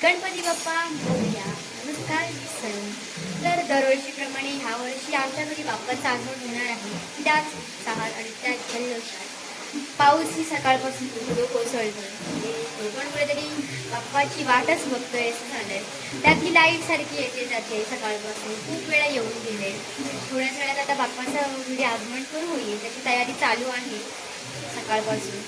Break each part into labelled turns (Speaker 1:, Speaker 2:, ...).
Speaker 1: गणपती बाप्पा मोरया. नमस्कार सण. तर दरवर्षीप्रमाणे ह्या वर्षी आमच्या घरी बाप्पाचं आगमन होणार आहे. त्याच उत्साहात आणि त्याच जल्लोषात पाऊसही सकाळपासून धो कोसळतोय. म्हणजे कोकण कुठेतरी बाप्पाची वाटच बघतोय असं झालंय. त्यातली लाईट सारखी येते जाते सकाळपासून, खूप वेळा येऊन गेले. थोड्याच वेळात आता बाप्पाचं म्हणजे आगमन पण होईल, त्याची तयारी चालू आहे सकाळपासून.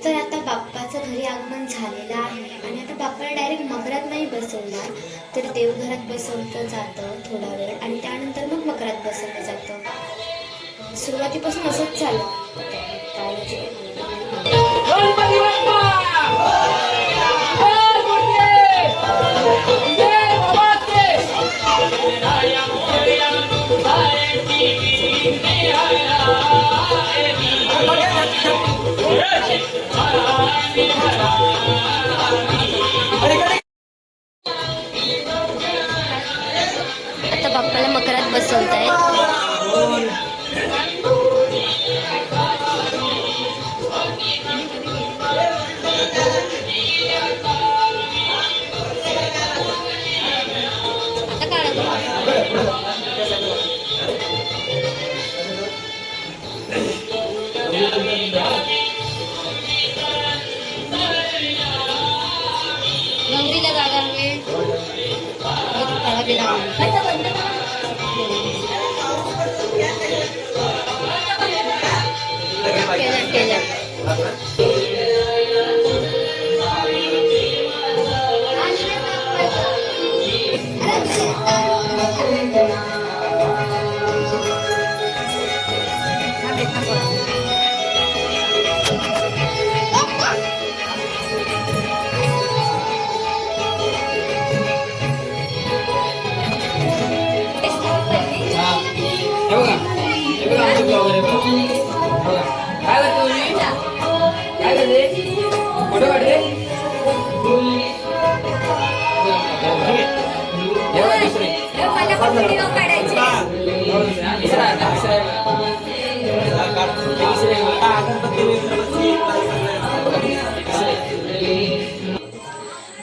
Speaker 1: तर आता बाप्पाचं घरी आगमन झालेलं आहे आणि आता बाप्पाला डायरेक्ट मकरात नाही बसवणार, तर देवघरात बसवलं जातं थोडा वेळ आणि त्यानंतर मग मकरात बसवलं जातं. सुरुवातीपासून असंच चालू आता बाप्पाला मकरात बसवतायत. गौरीला जागा मिळेल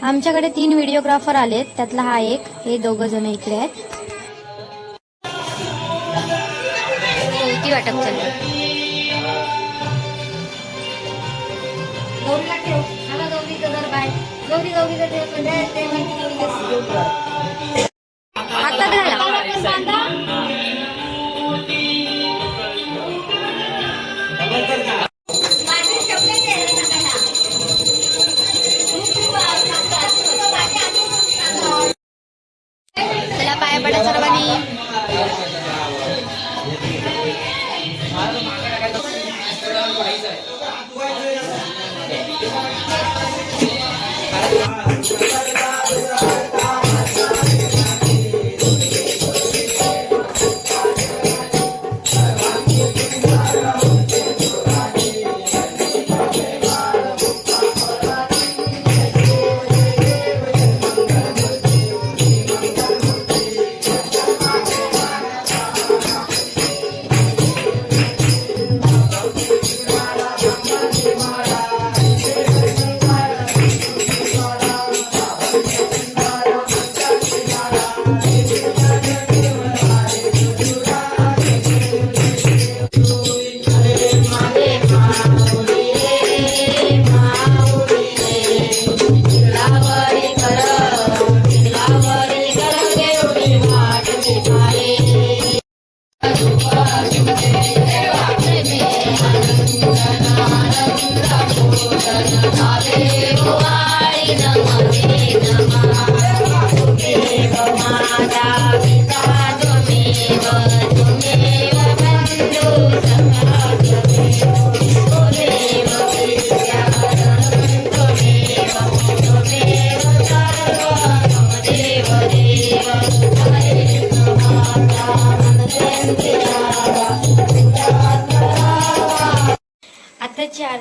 Speaker 1: आमच्याकडे 3 व्हिडिओग्राफर आलेत, त्यातला हा एक. हे 2 जण इकडे आहेत. गौरी वाटप चालू. गौरीला ठेव. मला गौरीचं घर बाय. गौरीचं ठेव. हातात घाला. चला पाया पडा सर्वांनी.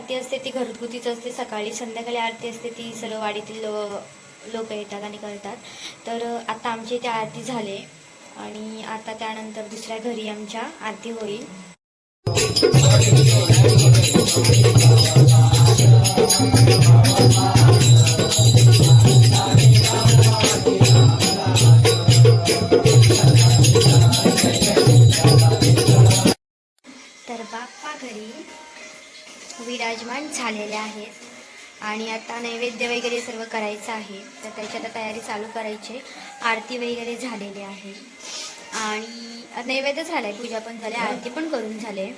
Speaker 1: आरती असते ती घरगुतीच असते. सकाळी संध्याकाळी आरती असते ती सर्व वाडीतील लोक येतात आणि करतात. तर आता आमची इथे आरती झाली आणि आता त्यानंतर दुसऱ्या घरी आमच्या आरती होईल. तर बाप्पा घरी विराजमान झालेले आहेत आणि आता नैवेद्य वगैरे सर्व करायचं आहे. तर त्याची आता तयारी चालू करायची. आरती वगैरे झालेली आहे आणि नैवेद्य झालाय, पूजा पण झाली, आरती पण करून झाले.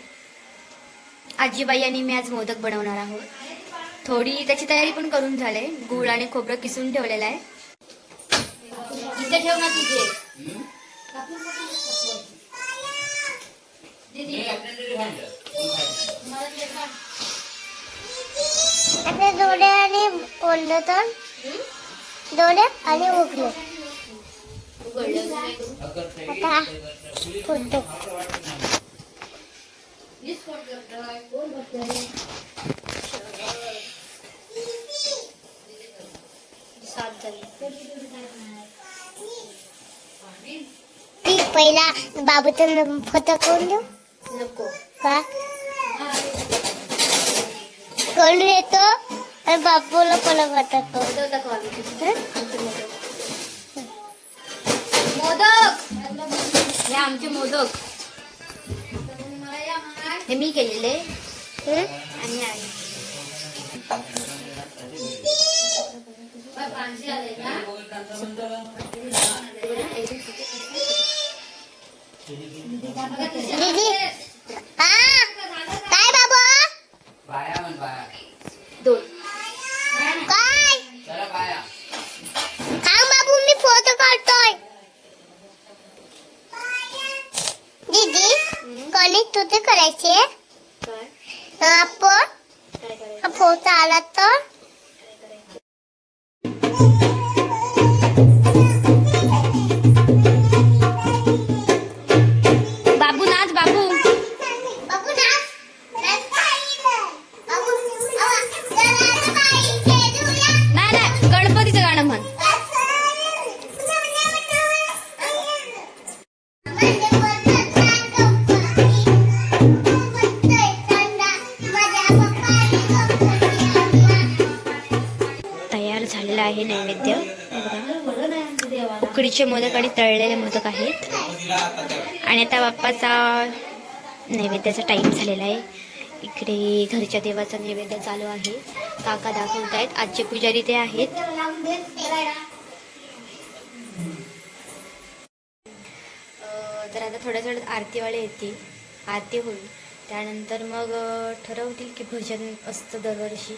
Speaker 1: आजीबाई आणि मी आज मोदक बनवणार आहोत. थोडी त्याची तयारी पण करून झाले. गूळ आणि खोबरं किसून ठेवलेलं आहे. इथे ठेव ना तुझे.
Speaker 2: आता डोळे आणि बोललं तर डोळे आणि उघडले आता फोटो पहिला बाबूचा फोटो कोण देऊ
Speaker 1: नको
Speaker 2: का कोण येतो आणि बापूला कोणा फोटो
Speaker 1: मोदक हे आमचे मोदक हे मी केलेले आणि आहे.
Speaker 2: दीदी काय बाबू
Speaker 1: दोन
Speaker 2: काय थांब बाबू मी फोटो काढतोय दीदी कोणी तुझे करायचे आपण
Speaker 1: काय करायचं?
Speaker 2: हा फोटो आला तर
Speaker 1: बाबू नाच बाबू.
Speaker 2: बाबू नाच
Speaker 1: नाही नाही गणपतीचं गाणं म्हण. तयार झालेला आहे नैवेद्य. उकडीचे मोदक आणि तळलेले मोदक आहेत आणि आता बाप्पाचा नैवेद्याचा टाइम झालेला आहे. इकडे घरच्या देवाचा नैवेद्य चालू आहे. काका दाखवत आहेत. आजचे पुजारी ते आहेत. तर आता थोड्या थोड्यात आरतीवाले येतील. आरती होईल त्यानंतर मग ठरवतील की भजन असतं दरवर्षी.